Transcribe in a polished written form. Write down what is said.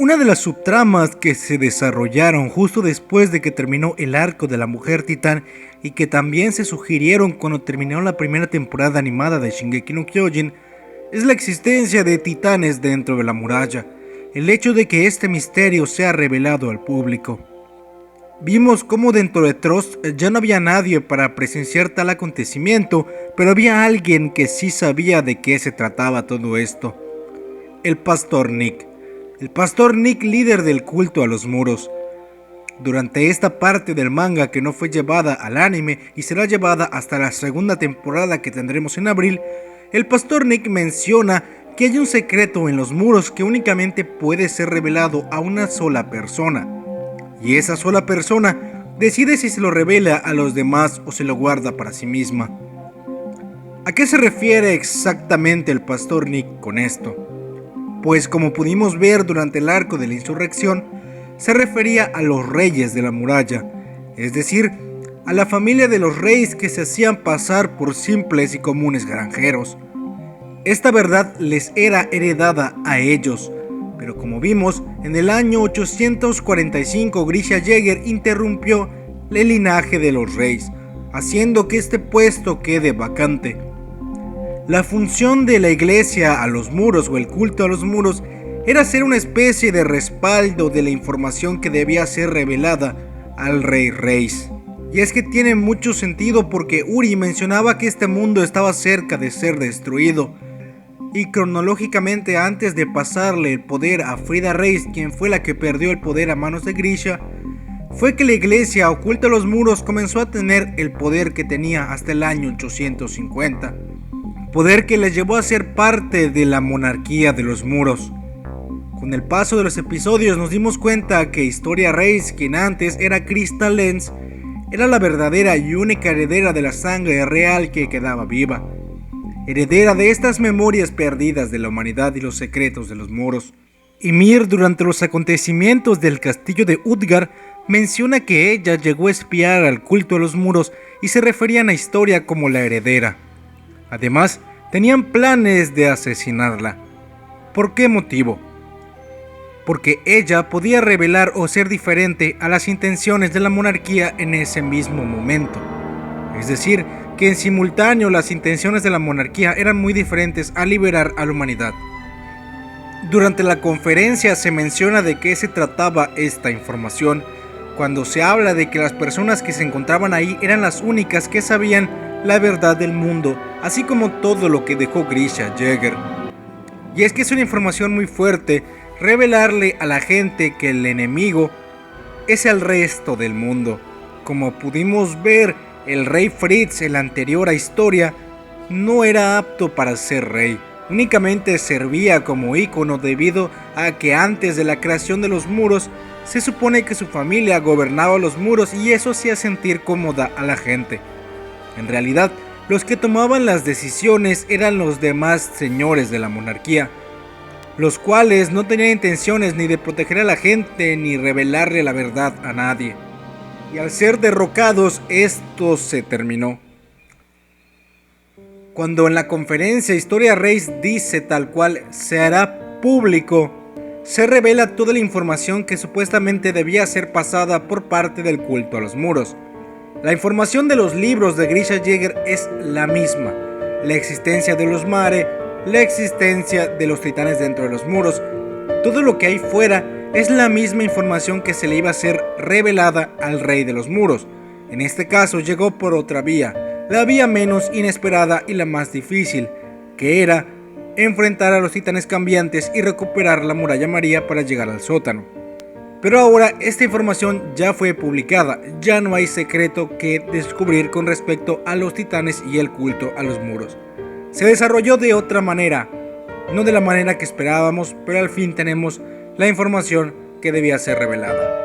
Una de las subtramas que se desarrollaron justo después de que terminó el arco de la Mujer Titán y que también se sugirieron cuando terminó la primera temporada animada de Shingeki no Kyojin es la existencia de titanes dentro de la muralla, el hecho de que este misterio sea revelado al público. Vimos cómo dentro de Trost ya no había nadie para presenciar tal acontecimiento, pero había alguien que sí sabía de qué se trataba todo esto: el Pastor Nick. El Pastor Nick, líder del culto a los muros. Durante esta parte del manga que no fue llevada al anime y será llevada hasta la segunda temporada que tendremos en abril, el Pastor Nick menciona que hay un secreto en los muros que únicamente puede ser revelado a una sola persona. Y esa sola persona decide si se lo revela a los demás o se lo guarda para sí misma. ¿A qué se refiere exactamente el Pastor Nick con esto? Pues como pudimos ver durante el arco de la insurrección, se refería a los reyes de la muralla, es decir, a la familia de los reyes que se hacían pasar por simples y comunes granjeros. Esta verdad les era heredada a ellos, pero como vimos, en el año 845 Grisha Jäger interrumpió el linaje de los reyes, haciendo que este puesto quede vacante. La función de la iglesia a los muros o el culto a los muros era ser una especie de respaldo de la información que debía ser revelada al rey Reis. Y es que tiene mucho sentido porque Uri mencionaba que este mundo estaba cerca de ser destruido. Y cronológicamente, antes de pasarle el poder a Frida Reis, quien fue la que perdió el poder a manos de Grisha, fue que la iglesia oculta a los muros comenzó a tener el poder que tenía hasta el año 850. Poder que les llevó a ser parte de la monarquía de los muros. Con el paso de los episodios nos dimos cuenta que Historia Reis, quien antes era Crystal Lens, era la verdadera y única heredera de la sangre real que quedaba viva. Heredera de estas memorias perdidas de la humanidad y los secretos de los muros. Ymir, durante los acontecimientos del castillo de Utgard, menciona que ella llegó a espiar al culto a los muros y se referían a Historia como la heredera. Además, tenían planes de asesinarla. ¿Por qué motivo? Porque ella podía revelar o ser diferente a las intenciones de la monarquía en ese mismo momento. Es decir, que en simultáneo las intenciones de la monarquía eran muy diferentes a liberar a la humanidad. Durante la conferencia se menciona de qué se trataba esta información, cuando se habla de que las personas que se encontraban ahí eran las únicas que sabían la verdad del mundo, así como todo lo que dejó Grisha Jäger. Y es que es una información muy fuerte revelarle a la gente que el enemigo es el resto del mundo. Como pudimos ver, el rey Fritz en la anterior historia no era apto para ser rey, únicamente servía como ícono debido a que antes de la creación de los muros se supone que su familia gobernaba los muros y eso hacía sentir cómoda a la gente. En realidad, los que tomaban las decisiones eran los demás señores de la monarquía, los cuales no tenían intenciones ni de proteger a la gente ni revelarle la verdad a nadie. Y al ser derrocados, esto se terminó. Cuando en la conferencia Historia Reis dice tal cual se hará público, se revela toda la información que supuestamente debía ser pasada por parte del culto a los muros. La información de los libros de Grisha Jäger es la misma: la existencia de los Mare, la existencia de los titanes dentro de los muros. Todo lo que hay fuera es la misma información que se le iba a ser revelada al rey de los muros. En este caso llegó por otra vía, la vía menos inesperada y la más difícil, que era enfrentar a los titanes cambiantes y recuperar la muralla María para llegar al sótano. Pero ahora esta información ya fue publicada, ya no hay secreto que descubrir con respecto a los titanes y el culto a los muros. Se desarrolló de otra manera, no de la manera que esperábamos, pero al fin tenemos la información que debía ser revelada.